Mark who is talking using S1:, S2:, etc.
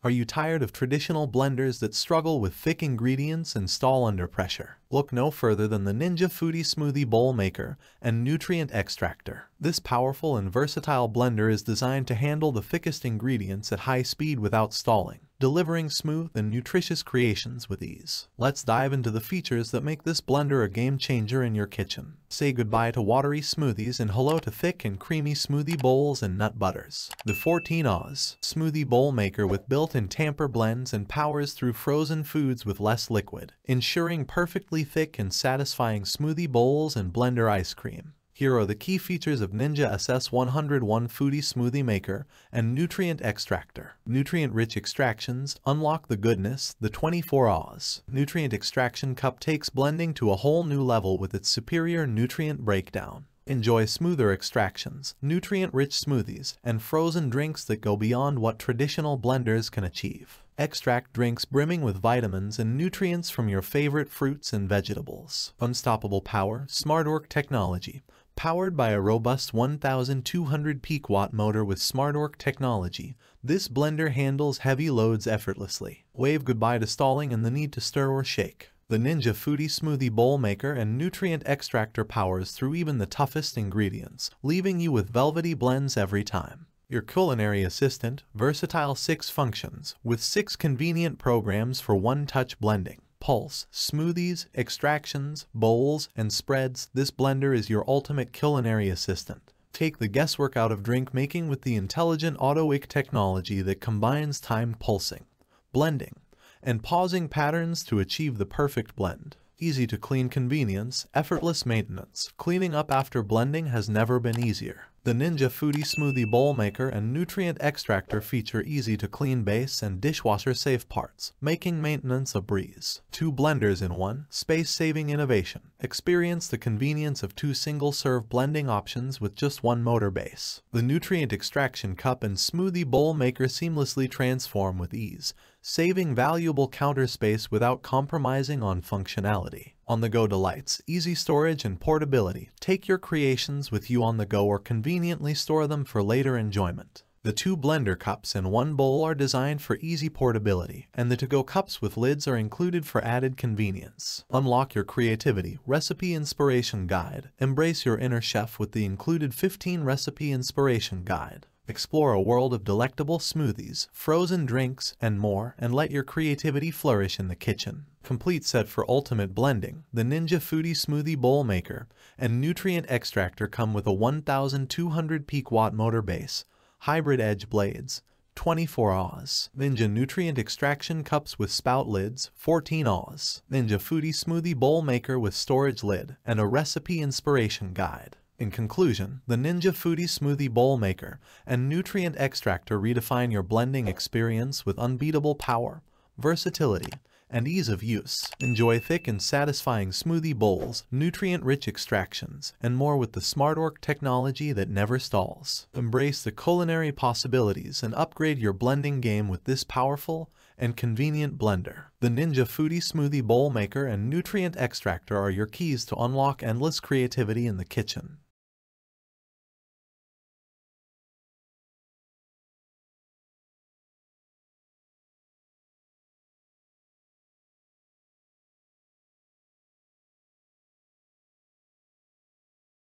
S1: Are you tired of traditional blenders that struggle with thick ingredients and stall under pressure? Look no further than the Ninja Foodi Smoothie Bowl Maker and Nutrient Extractor. This powerful and versatile blender is designed to handle the thickest ingredients at high speed without stalling, delivering smooth and nutritious creations with ease. Let's dive into the features that make this blender a game changer in your kitchen. Say goodbye to watery smoothies and hello to thick and creamy smoothie bowls and nut butters. The 14 Oz Smoothie Bowl Maker with built-in Tamper blends and powers through frozen foods with less liquid, ensuring perfectly thick and satisfying smoothie bowls and blender ice cream. Here are the key features of Ninja SS101 Foodi Smoothie Maker and Nutrient Extractor. Nutrient-rich extractions unlock the goodness. The 24 Oz Nutrient Extraction Cup takes blending to a whole new level with its superior nutrient breakdown. Enjoy smoother extractions, nutrient-rich smoothies, and frozen drinks that go beyond what traditional blenders can achieve. Extract drinks brimming with vitamins and nutrients from your favorite fruits and vegetables. Unstoppable power, SmartWork technology. Powered by a robust 1,200 peak watt motor with SmartWork technology, this blender handles heavy loads effortlessly. Wave goodbye to stalling and the need to stir or shake. The Ninja Foodi Smoothie Bowl Maker and Nutrient Extractor powers through even the toughest ingredients, leaving you with velvety blends every time. Your culinary assistant, versatile 6 functions, with 6 convenient programs for one-touch blending. Pulse, smoothies, extractions, bowls, and spreads. This blender is your ultimate culinary assistant. Take the guesswork out of drink making with the intelligent auto-wick technology that combines timed pulsing, blending, and pausing patterns to achieve the perfect blend. Easy to clean convenience, effortless maintenance. Cleaning up after blending has never been easier. The Ninja Foodi Smoothie Bowl Maker and Nutrient Extractor feature easy-to-clean base and dishwasher-safe parts, making maintenance a breeze. 2 blenders in one, space-saving innovation. Experience the convenience of 2 single-serve blending options with just 1 motor base. The Nutrient Extraction Cup and Smoothie Bowl Maker seamlessly transform with ease, saving valuable counter space without compromising on functionality. On-the-go delights, easy storage and portability. Take your creations with you on the go or conveniently store them for later enjoyment. The 2 blender cups and 1 bowl are designed for easy portability, and the to-go cups with lids are included for added convenience. Unlock your creativity. Recipe Inspiration Guide. Embrace your inner chef with the included 15 Recipe Inspiration Guide. Explore a world of delectable smoothies, frozen drinks, and more, and let your creativity flourish in the kitchen. Complete set for ultimate blending. The Ninja Foodi Smoothie Bowl Maker and Nutrient Extractor come with a 1,200 peak watt motor base, hybrid edge blades, 24 Oz. Ninja Nutrient Extraction Cups with spout lids, 14 Oz. Ninja Foodi Smoothie Bowl Maker with storage lid, and a Recipe Inspiration Guide. In conclusion, the Ninja Foodi Smoothie Bowl Maker and Nutrient Extractor redefine your blending experience with unbeatable power, versatility, and ease of use. Enjoy thick and satisfying smoothie bowls, nutrient-rich extractions, and more with the SmartWork technology that never stalls. Embrace the culinary possibilities and upgrade your blending game with this powerful and convenient blender. The Ninja Foodi Smoothie Bowl Maker and Nutrient Extractor are your keys to unlock endless creativity in the kitchen.